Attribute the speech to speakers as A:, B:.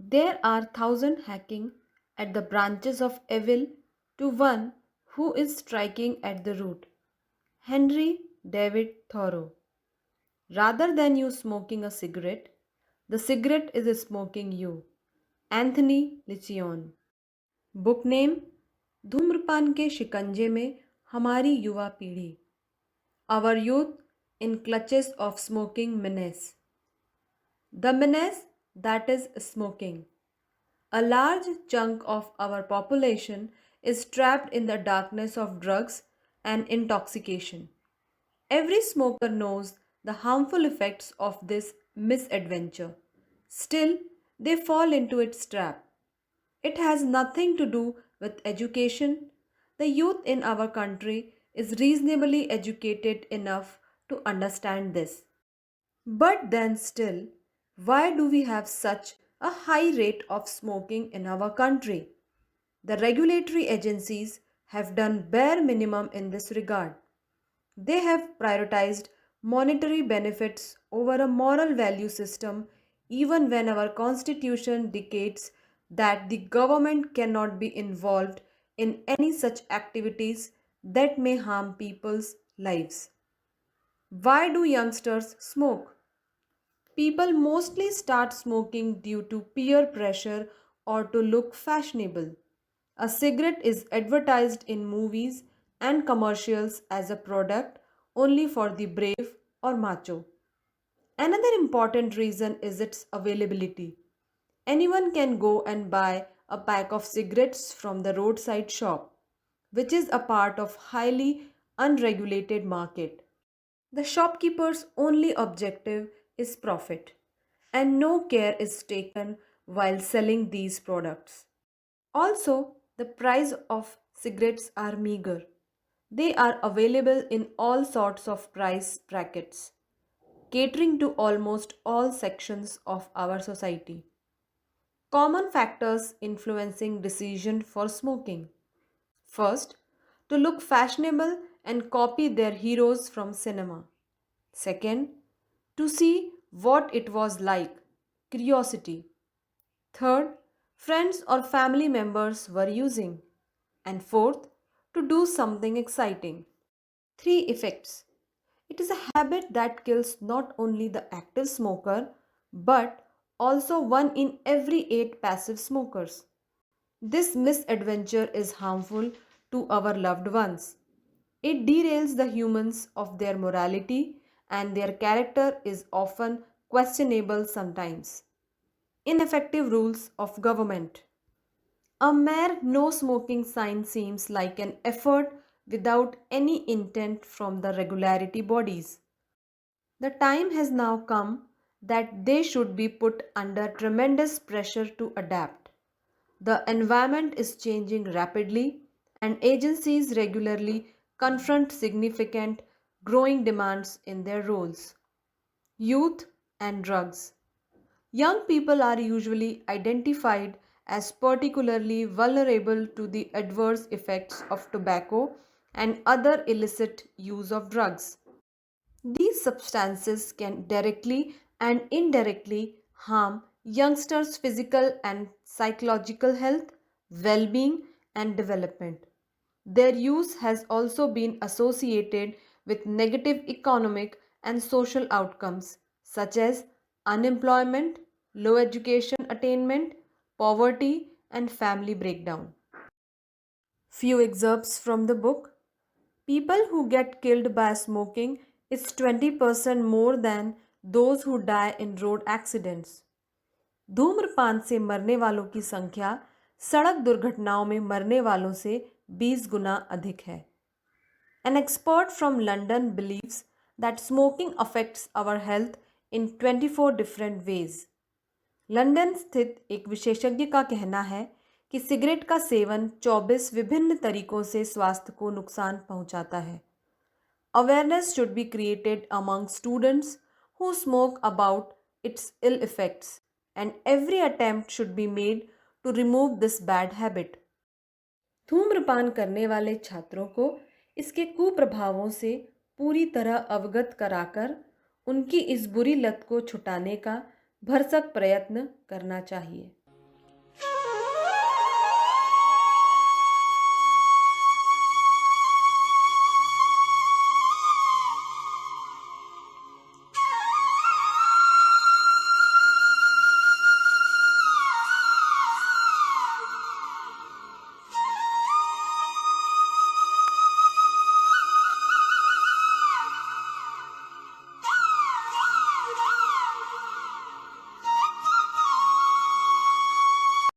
A: There are thousand hacking at the branches of evil to one who is striking at the root. Henry David Thoreau. Rather than you smoking a cigarette, the cigarette is smoking you. Anthony Lichian. Book name धूम्रपान के शिकंजे में हमारी युवा पीढ़ी. Our youth in clutches of smoking menace. The menace that is smoking. A large chunk of our population is trapped in the darkness of drugs and intoxication. Every smoker knows the harmful effects of this misadventure. Still, they fall into its trap. It has nothing to do with education. The youth in our country is reasonably educated enough to understand this. But then, still, why do we have such a high rate of smoking in our country? The regulatory agencies have done bare minimum in this regard. They have prioritized monetary benefits over a moral value system, even when our constitution dictates that the government cannot be involved in any such activities that may harm people's lives. Why do youngsters smoke? People mostly start smoking due to peer pressure or to look fashionable. A cigarette is advertised in movies and commercials as a product only for the brave or macho. Another important reason is its availability. Anyone can go and buy a pack of cigarettes from the roadside shop, which is a part of highly unregulated market. The shopkeeper's only objective is profit, and no care is taken while selling these products. Also, the price of cigarettes are meager. They are available in all sorts of price brackets, catering to almost all sections of our society. Common factors influencing decision for smoking. First, to look fashionable and copy their heroes from cinema. Second, to see what it was like, curiosity. Third, friends or family members were using. And fourth, to do something exciting. Three effects. It is a habit that kills not only the active smoker but also one in every 8 passive smokers. This misadventure is harmful to our loved ones. It derails the humans of their morality and their character is often questionable sometimes. Ineffective rules of government. A mere no smoking sign seems like an effort without any intent from the regularity bodies. The time has now come that they should be put under tremendous pressure to adapt. The environment is changing rapidly, and agencies regularly confront significant growing demands in their roles. Youth and drugs. Young people are usually identified as particularly vulnerable to the adverse effects of tobacco and other illicit use of drugs. These substances can directly and indirectly harm youngsters' physical and psychological health, well being, and development. Their use has also been associated with negative economic and social outcomes such as unemployment, low education attainment, poverty, and family breakdown. Few excerpts from the book. People who get killed by smoking is 20% more than those who die in road accidents. धूम्रपान से मरने वालों की संख्या सड़क दुर्घटनाओं में मरने वालों से 20 गुना अधिक है. An expert from London believes that smoking affects our health in 24 different ways. London स्थित एक विशेषज्ञ का कहना है कि सिगरेट का सेवन 24 विभिन्न तरीकों से स्वास्थ्य को नुकसान पहुंचाता है. Awareness should be created among students who smoke about its ill effects, and every attempt should be made to remove this bad habit. धूम्रपान करने वाले छात्रों को इसके कुप्रभावों से पूरी तरह अवगत कराकर उनकी इस बुरी लत को छुटाने का भरसक प्रयत्न करना चाहिए.